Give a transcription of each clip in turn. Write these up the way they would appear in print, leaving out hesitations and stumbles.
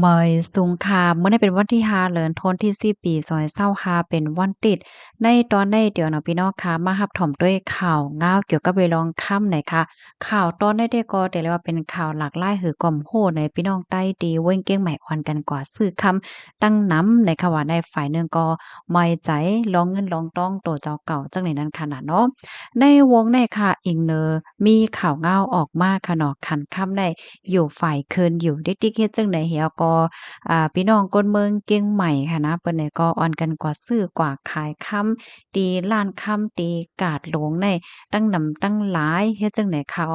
เมยสุงคามเมื่อได้เป็นวันที่5เดือนธันวาคมที่4ปี2025เป็นวันติดในตอนได้เดี๋ยวเนาะพี่น้องค่ะมารับถมด้วยข่าวง้าวเกี่ยวกับเวลองค่ำหน่อยค่ะข่าวตอนได้ได้ก็แต่เรียกว่าเป็นข่าวหลากหลายหือก่อมโหในพี่น้องใต้ดีเว้งเก้งใหม่ออนกันกว่าซื้อคำตั้งน้ำในค่ะว่าในฝ่ายหนึ่งก็ไม่ใจลองเงินลองต้องโตเจ้าเก่าจังไหนนั้นขนาดเนาะในวงในค่ะอิงเนอมีข่าวง้าวออกมาค่ะเนาะคันค่ำได้อยู่ฝ่ายเคินอยู่ติ๊กๆเฮ็ดจังได๋เหี่ยก็ พี่น้องคนเมืองเกียงใหม่ค่ะนะเปิ้นเนี่ยก็ออนกันกว่าซื้อกว่าขายคำตีร้านคำตีกาดหลงในตั้งนำตั้งหลายเฮ็ดจังได๋ค่ะ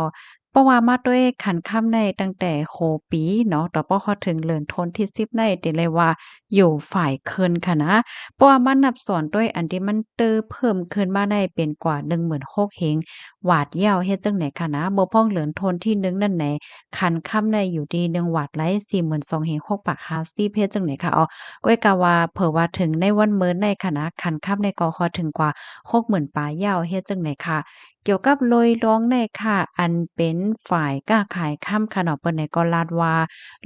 เพราะว่ามาด้วยขันค่ำในตั้งแต่โคปีเนาะต่อพอฮอดถึงเลินทนที่10ในติเลยว่าอยู่ฝ่ายเคินค่ะนะเพราะว่ามันนับสอนด้วยอันที่มันเติมเพิ่มขึ้นมาได้เป็นกว่า16,000เฮงหวาดยาวเฮ็ดจังได๋ค่ะนะบ่พ้องเหลือนทนที่1นั่นแหน่ คันค่ำในอยู่ดี1วัตต์ไล42,000เฮง6ปาก50เพชรจังไหนค่ะก้อยกะว่าเผื่อว่าถึงในวันเมินในคณะคันค่ำในกอคอถึงกว่า60,000ปลายยาวเฮ็ดจังไหนค่ะเกี่ยวกับโลยร้องในค่ะอันเป็นฝ่ายก้าขายค่ำค่ะเนาะเปิ้นในก็ลาดว่า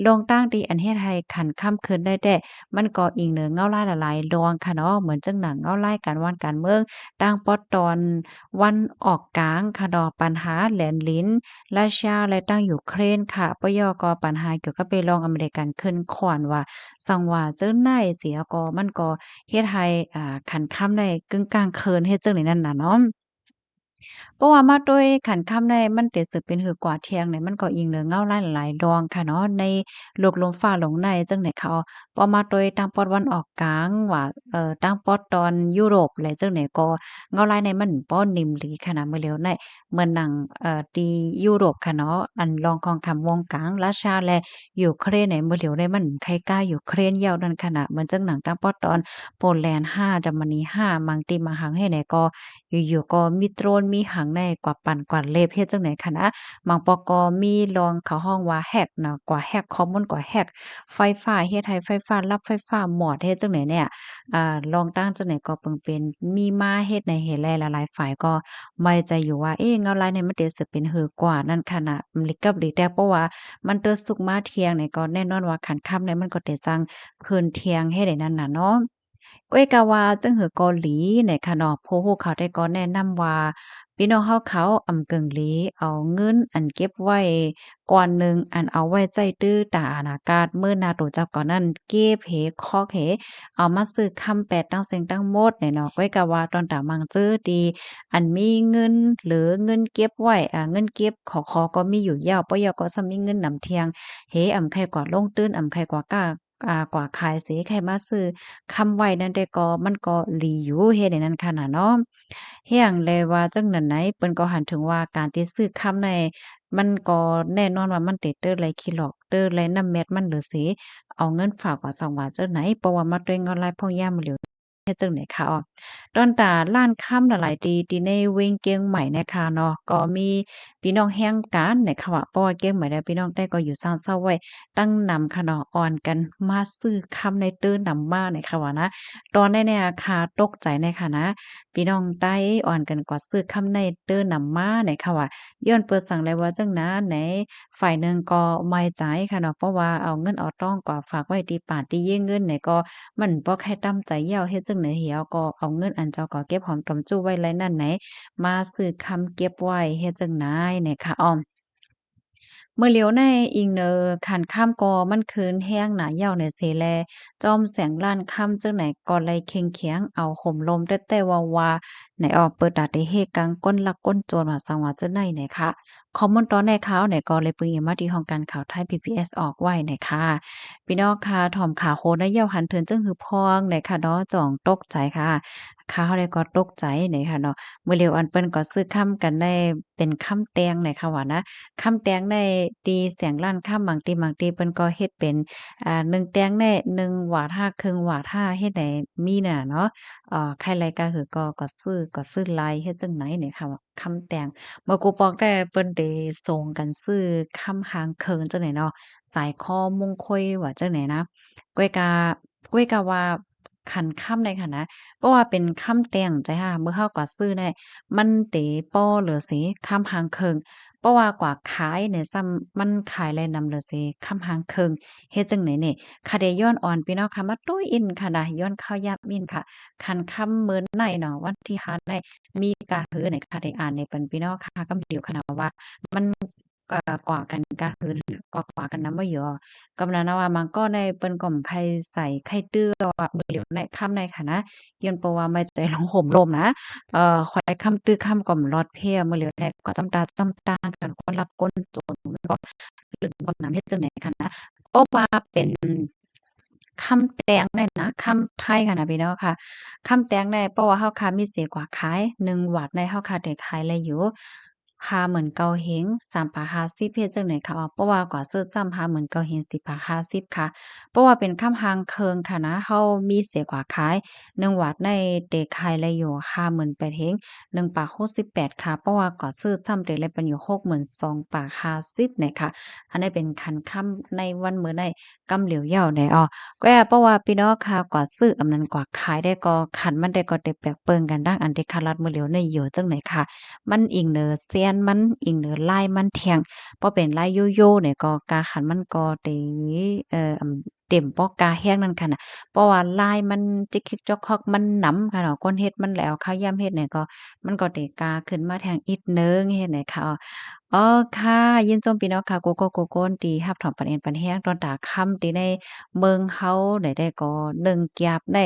ลงตั้งที่อันเฮ็ดให้คันค่ำคืนได้แต่มันก็อิงเหนือเงาลายหลายๆลวงค่ะเนาะเหมือนจังหนังเงาลายการว่านการเมืองตั้งปอดตอนวันออกกลางค่ะเนาะปัญหาแหลนลิ้น รัสเซียและตั้งยูเครนค่ะปยก็ปัญหาเกี่ยวกับไปลองอเมริกันขึ้นขวานว่าสังว่าเจิ้นได๋เสียก็มันก็เฮ็ดให้คันค่ำได้กึ่งกลางคืนเฮ็ดจั่งใดนั้นน่ะเนาะ เพราะว่ามาด้วยขันค่ำในมันเต็ดสึกเป็นหือกว่าเที่ยงเนี่ยมันก็อิงเหลือเงาหลายๆดวงค่ะเนาะในโลกลมฟ้าหลงในจังไหนเขาพอมาโดยทางปอดวันออกกลางว่าทางปอดตอนยุโรปและจังไหนก็เงาลายในมันป้อนิ่มหลีขนาดมื้อแล้วในเหมือนหนังที่ยุโรปค่ะเนาะอันรองของคำวงกลางรัสเซียและยูเครนในมื้อแล้วได้มันใครกล้ายูเครนยาวนั่นขนาดเหมือนจังหนังทางปอดตอนโปแลนด์5เยอรมนี5มังติมาหังให้ไหนก็ อยู่ๆก็มีโดรนมีหางในกว่าปั่นกว่าเล็บเฮ็ดจั่งใดคะนะบางปอก็มีลองเขาห้องว่า Hack เนาะกว่า Hack ข้อมูลกว่า Hack ไฟฟ้าเฮ็ดให้ไฟฟ้าลับไฟฟ้าหมอดเฮ็ดจั่งใดเนี่ยลองตั้งจั่งใดก็เปิ่งเป็นมีมาเฮ็ดในเหตุแลหลายๆฝ่ายก็ไม่ใจอยู่ว่าเอ๊ะเงาลายเนี่ยมันเตสิเป็นหือกว่านั่นขนาดลิกับหลีแต่เพราะว่ามันเตอสุกมาเที่ยงเนี่ยก็แน่นอนว่าคันค่ำเนี่ยมันก็เตจังคืนเที่ยงเฮ็ดได้นั่นน่ะเนาะ เว้ยกะว่าจังหือเกาหลีเนี่ยค่ะเนาะผู้รู้เขาได้ก็แนะนำว่าพี่น้องเฮาเขาอำเกิงหลีเอาเงินอันเก็บไว้ก่อนหนึ่งอันเอาไว้ใจตื้อตาอากาศมื้อหน้าโตจับก่อนนั้นเก็บคอกเอามาซื้อคำแปดตั้งเซ็งตั้งหมดเนี่ยเนาะก้อยกะว่าตอนตามังจื้อดีอันมีเงินหรือเงินเก็บไว้เงินเก็บขอก็มีอยู่ยาวปยก็ซ้ำมีเงินนำเที่ยงอำไผกว่าลงตื้นอำไผกว่ากล้ากว่าขายเสใครมาซื้อ คำไว้นั่นแต่ก็มันก็หลีอยู่เฮ็ดให้นั้นค่ะน่ะเนาะเฮียงเลยว่าจังนั้นไหนเปิ้นก็หันถึงว่าการที่ซื้อคำในมันก็แน่นอนว่ามันเตเตอร์ไรคิหลอกเตอร์ไรน้ำเม็ดมันเหลือสิเอาเงินฝากว่าสองว่าจังไหนเพราะว่ามาด้วยเงินรายพ่อยามเหลียวเฮ็ดจังไหนคะอ้อดอนตาร้านค้ำหลายๆที่ในเวยงเกียงใหม่นะคะเนาะก็มีพี่น้องแฮ่งกันนะคะว่าเพราะว่าเกียงใหม่ได้พี่น้องได้ก็อยู่ซาวเซาไว้ตั้งนำค่ะเนาะอ่อนกันมาซื้อคำในตื้อนำมาเนี่ยค่ะว่านะ ตอนนั้นเนี่ยค่ะตกใจในค่ะนะพี่น้องใต้อ่อนกันกว่าซื้อคำในเด้อนำมาเนี่ยค่ะว่าย้อนเปิดสั่งเลยว่าจังนะไหนฝ่ายหนึ่งก็ไม่ใจค่ะเนาะเพราะว่าเอาเงินเอาต้องก็ฝากไว้ที่ป่าที่เย้งเงินเนี่ยก็มันบ่แค่ตั้มใจเหี่ยวเฮ็ดจังได๋เหี่ยวก็เอาเงินอันเจ้าก็เก็บหอมตอมจู้ไว้ไลนั่นไหนมาซื้อคำเก็บไว้เฮ็ดจังได๋เนี่ยค่ะอ้อ เมื่อเลียวในอิงเนอขันข้ามกอมันคืนแห้งหนาเหี่ยวในเสแลจอมแสงล้านค่ำจังไหนก่อไลเคียงเคียงเอาห่มลมแต่แต่ว่าไหนออกเปิดดาดได้เฮกังก้นลักก้นโจรว่าสังว่าจะไหนไหนคะคอมมอนตอนในข่าวไหนก็เลยปึงอย่ามาที่ห้องการข่าวไทย PBS ออกไว้ไหนค่ะพี่น้องค่ะถ่อมขาโคนะเหี่ยวหันเทินจึงหือพองไหนค่ะเนาะจ่องตกใจค่ะข่าวใดก็ตกใจไหนค่ะเนาะเมื่อเร็วอันเปิ้นก็ซื้อค่ำกันได้เป็นค่ำแตงไหนค่ะว่านะ คำแตงได้ตีเสียงลั่นค่ำบางทีเพิ่นก็เฮ็ดเป็น1แตงได้1หวาด5ครึ่งหวาด5เฮ็ดให้มีน่ะเนาะใครไลก็คือก็ซื้อหลายเฮ็ดจั่งไหนนี่ค่ะว่าคำแตงเมื่อกูปอกแต่เปิ้นได้ส่งกันซื้อคำหางเคิงจังได๋เนาะสายคอมงคอยว่าจังไหนนะก้อยกาก้อยกาว่าคันค่ำใดค่ะนะเพราะว่าเป็นคำแตงจังซี้ค่ะมื้อเฮาก็ซื้อได้มันเตป้อเหลือสิคำหางเคิง เพราะว่ากว่าขายเนี่ยซ้ำมันขายแลนำเหลือเสค่ำหางเคิงเฮ็ดจังไหนเนี่ยค่ะได้ย้อนอ่อนพี่น้องค่ะมาตุ้ยอินค่ะนะย้อนข้าวยามอินค่ะคันค่ำมื้อในเนาะวันที่5ได้มีการฮื้อเนี่ยค่ะได้อ่านในเปิ้นพี่น้องค่ะกำเดียวค่ะนะว่ามันกว่ากันกะฮื้อกว่ากันนำบ่หยอกำลังนะว่ามันก็ในเปิ้นก็ไผใส่ไข่ตื้อว่ามื้อเหลียวในค่ำในค่ะนะย้อนเพราะว่าไม่ใจลงห่มลมนะ ควายค้ำตื้อค้ำก่อมลอดเพลียมื้อเหลียวแลก็จำตาจำตากันคนรับคนจนมันก็ลึกบ่นำเฮ็ดจังได๋ค่ะนะเพราะว่าเป็นคำแตงเนี่ยนะคำไทยค่ะนะพี่น้องค่ะคำแตงในเพราะว่าเฮาค่ะมีเสียกว่าขาย1หวัดในเฮาค่ะได้ขายแล้วอยู่ค่าเหมือนเกาเหง3.50เฮ็ดจังได๋ค่ะเพราะว่ากว่าซื้อซ้ำหาเหมือนเกาเหง10.50ค่ะเพราะว่าเป็นคำหางเคิงค่ะนะเฮามีเสียกว่าขาย1หวัดในได้ขายแล้วอยู่58,000เฮง 1.68ค่ะเพราะว่าก็ซื้อซ้ำเดือนละเป็นอยู่62.50เนี่ยค่ะอันนี้เป็นคันค่ำในวันมื้อในกำเหลียวเหย้าได้ก็เพราะว่าพี่น้องค่ะกว่าซื้ออำนั้นกว่าขายได้ก็คันมันได้ก็ได้แปกเปิงกันดังอันที่คารัดมื้อเหลียวในอยู่จังไหนค่ะมันอิงเหนือเซียนมันอิงเหนือลายมันเที่ยงพอเป็นลายโยโย่เนี่ยก็กาขันมันก็ได้เต็มปอกกาแห้งนั่นค่ะน่ะเพราะว่าลายมันจิกคิกจอกคอกมันหนำค่ะเนาะคนเฮ็ดมันแล้วข้าวยามเฮ็ดเนี่ยก็ มันก็ได้กาขึ้นมาแทงอิดหนึ่งเฮ็ดไหนคะอ๋อค่ะยินจมพี่น้องค่ะโกโกโกโก้นตีรับถอมปันเอ็นปันแห้งตอนตาค่ำตีในเมืองเฮาได้ก็1แก๊บได้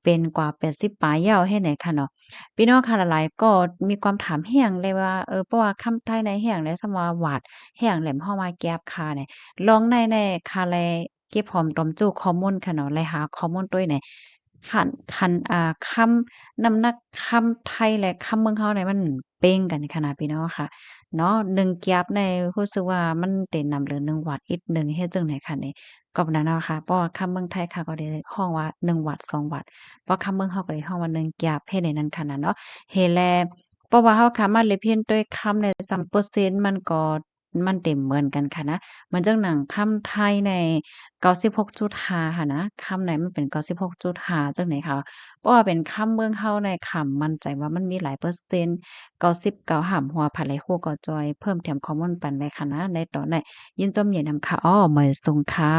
เป็นกว่า80ปลายเหย้าเฮ็ดไหนค่ะเนาะพี่น้องค่ะหลายๆก็มีความถามแรงเลยว่าเพราะว่าคำไทยในแรงและสำว่าหวาดแรงแหลมเฮาว่าแก๊บค่ะเนี่ยลองในค่ะแลเก็บหอมตอมจู้ข้อมูลค่ะเนาะแลหาข้อมูลตัวเนี่ยคันคำ น้ำหนักคำไทยและคำเมืองเฮาเนี่ยมันเป๊งกันขนาดพี่น้องค่ะเนาะ1แก๊บในรู้สึกว่ามันเต็นนำหรือ1วัตต์อีก1เฮ็ดจั่งใดค่ะนี่ก็แบบนั้นเนาะค่ะเพราะว่าคำเมืองไทยค่ะก็ได้ฮ้องว่า1วัตต์2วัตต์เพราะคำเมืองเฮาก็ได้ฮ้องว่า1แก๊บเฮ็ดให้นั้นขนาดเนาะเฮ็ดแล้วเพราะว่าเฮาสามารถเรียนด้วยคำในส่ำเปอร์เซ็นต์มันก็มันเต็มเหมือนกันค่ะนะเหมือนจังหนังคำไทยใน96.5ค่ะนะคำไหนมันเป็น96.5จั่งใดค่ะ เพราะว่าเป็นคำเมืองเฮาในคำมั่นใจว่ามันมีหลายเปอร์เซ็นต์90เก้าห้ำหัวผัดไหลโคก็จอยเพิ่มเติมข้อมูลปันในค่ะนะในตอนไหนยินจมเย็นนำค่ะอ้อเหมยสุงค่ะ